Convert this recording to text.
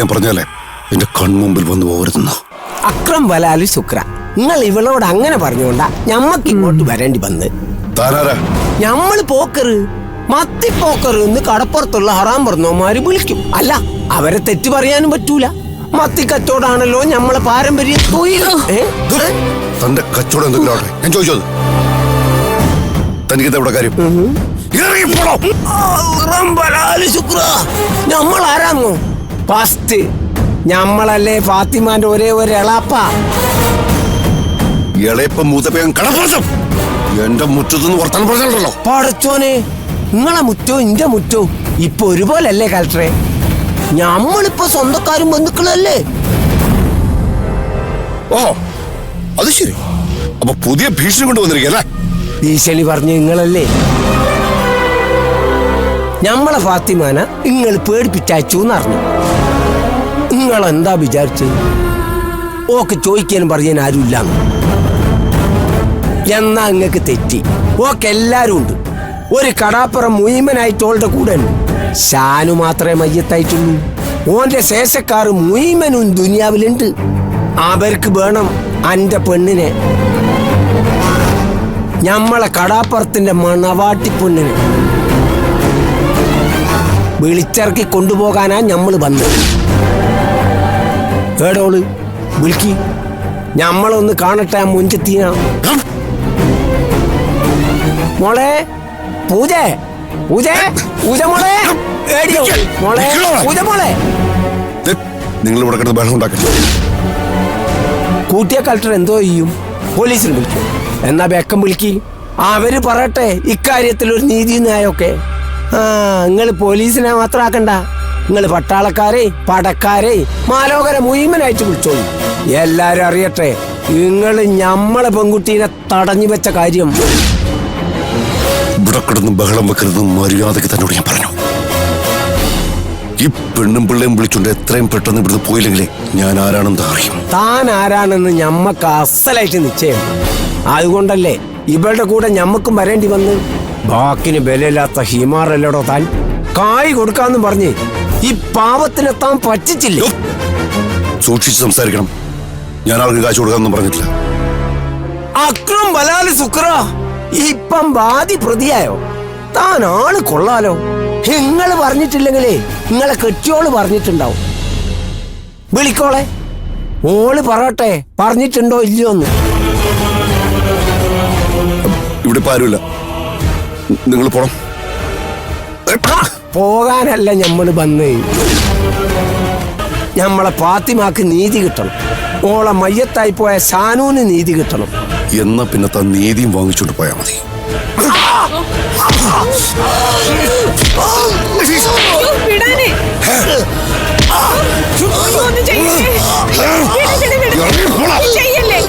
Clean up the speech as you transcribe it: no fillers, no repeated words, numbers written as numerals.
ഞാൻ പറഞ്ഞാലേ എന്റെ കൺമുമ്പിൽ വന്നു പോകരുതെന്നോ. അക്രം ബലാലു ശുക്ര, നിങ്ങൾ ഇവളോട് അങ്ങനെ പറഞ്ഞുകൊണ്ടാ ഞമ്മക്ക് ഇങ്ങോട്ട് വരേണ്ടി വന്ന്. താനാരാ? ഞമ്മള് പോക്കറ്, മത്തി പോക്കറ് എന്ന് കടപ്പുറത്തുള്ള ഹറാം പറഞ്ഞോമാര് വിളിക്കും. അല്ല, അവരെ തെറ്റ് പറയാനും പറ്റൂല. മത്തി കച്ചവടാണല്ലോ ഞമ്മളെ പാരമ്പര്യം. തന്റെ കച്ചവടം എന്തെങ്കിലും ആവട്ടെ, ഞാൻ ചോദിച്ചത്. തനിക്ക് എവിടെ കാര്യം? നമ്മൾ ആരാന്നോ? ഫസ്റ്റ് ഞമ്മളല്ലേ ഫാത്തിമാന്റെ ഒരേ ഒരു എളാപ്പ. ഇളയപ്പം മൂത്തപ്പൻ കടപ്പുറത്തും എന്റെ മുറ്റത്തുനിന്ന് വർത്താനം പറഞ്ഞല്ലോ. പടച്ചോനെ, നിങ്ങളെ മുറ്റോ ഇന്റെ മുറ്റോ ഇപ്പൊ ഒരുപോലല്ലേ കലക്ടറെ? ഞമ്മളിപ്പോ സ്വന്തക്കാരും ബന്ധുക്കളല്ലേ? ഓ, അത് ശരി. അപ്പൊ പുതിയ ഭീഷണി കൊണ്ടുവന്നിരിക്കല്ലേ? ഭീഷണി പറഞ്ഞു നിങ്ങളല്ലേ? ഞമ്മളെ ഫാത്തിമാന നിങ്ങൾ പേടിപ്പിച്ചയച്ചു എന്നറിഞ്ഞു. നിങ്ങളെന്താ വിചാരിച്ചത്? ഓക്ക് ചോദിക്കാനും പറയാൻ ആരുമില്ല. എന്നാ നിങ്ങൾക്ക് തെറ്റി. ഓക്ക് എല്ലാരും ഉണ്ട്. ഒരു കടാപ്പുറം മുഴുവനായിട്ട് ഓളുടെ കൂടെ ഉണ്ട്. ഷാനു മാത്രമേ മയ്യത്തായിട്ടുള്ളൂ. ഓന്റെ ശേഷക്കാർ മുഴുവനും ദുനിയാവിലുണ്ട്. അവർക്ക് വേണം അന്റെ പെണ്ണിനെ, ഞമ്മളെ കടാപ്പുറത്തിന്റെ മണവാട്ടി പെണ്ണിനെ വിളിച്ചിറക്കി കൊണ്ടുപോകാനാ ഞമ്മള് വന്നത്. ഏടോള് വിളിക്കി, ഞമ്മളൊന്ന് കാണട്ടെ ആ മുഞ്ചെത്തീന. മോളെ പൂജ, പൂജ, പൂജ മോളെ, മോളെ പൂജ മോളെ. നിങ്ങൾ ഇവിടെ കിടന്ന് ബഹളം ഉണ്ടാക്കില്ല. കൂട്ടിയ കളക്ടർ എന്തോ ചെയ്യും? പോലീസിൽ വിളിക്കും. എന്നാ ബേക്കം വിളിക്കി, അവര് പറയട്ടെ ഇക്കാര്യത്തിൽ ഒരു നീതി ന്യായമൊക്കെ. നിങ്ങൾ പോലീസിനെ മാത്രം ആക്കണ്ട, നിങ്ങൾ പട്ടാളക്കാരെ, പടക്കാരെ, മാലോകരെ മുഴുവനായിട്ട് വിളിച്ചോളൂ. എല്ലാരും അറിയട്ടെ നിങ്ങൾ ഞമ്മളെ പെൺകുട്ടീനെ തടഞ്ഞു വെച്ച കാര്യം. ഇവിടെ കിടന്ന് ബഹളം വെക്കരുതെന്ന് മര്യാദക്ക് തന്നോട് ഞാൻ പറഞ്ഞു. ഈ പെണ്ണും പിള്ളേയും വിളിച്ചുകൊണ്ട് എത്രയും പെട്ടെന്ന് ഇവിടുന്ന് പോയില്ലെങ്കിലേ ഞാൻ ആരാണെന്ന് അറിയും. താൻ ആരാണെന്ന് ഞമ്മക്ക് അസലായിട്ട് നിശ്ചയം. അതുകൊണ്ടല്ലേ ഇവളുടെ കൂടെ ഞമ്മക്കും വരേണ്ടി വന്ന്. ബാക്കിന് ബലമില്ലാത്ത ഹിമാറല്ലടോ താൻ. കായ് കൊടുക്കാന്ന് പറഞ്ഞ് ഈ പാവത്തിനെ താൻ പറ്റിച്ചില്ലേ? സൂക്ഷിച്ച് സംസാരിക്കണം. ഞാൻ ആൾക്ക് കാശ് കൊടുക്കാമെന്നും പറഞ്ഞിട്ടില്ല. അക്രം ബലാല് ശുക്ര, ഇപ്പം ബാധി പ്രതിയായോ? താൻ ആള് കൊള്ളാലോ. നിങ്ങൾ പറഞ്ഞിട്ടില്ലെങ്കിലേ നിങ്ങളെ കെട്ടിയോള് പറഞ്ഞിട്ടുണ്ടാവും. വിളിക്കോളെ, ഓള് പറയട്ടെ പറഞ്ഞിട്ടുണ്ടോ ഇല്ലയോന്ന്. ഇവിടെ ഇപ്പൊ ആരുമില്ല, നിങ്ങൾ പോണം. പോകാനല്ല ഞമ്മള് വന്നേ. ഞമ്മളെ ഫാത്തിമാക്ക് നീതി കിട്ടണം. ഓളെ മയ്യത്തായി പോയ ഷാനൂന് നീതി കിട്ടണം. എന്നാ പിന്നെ താൻ നീതിയും വാങ്ങിച്ചോണ്ട് പോയാ മതി. ചെയ്യല്ലേ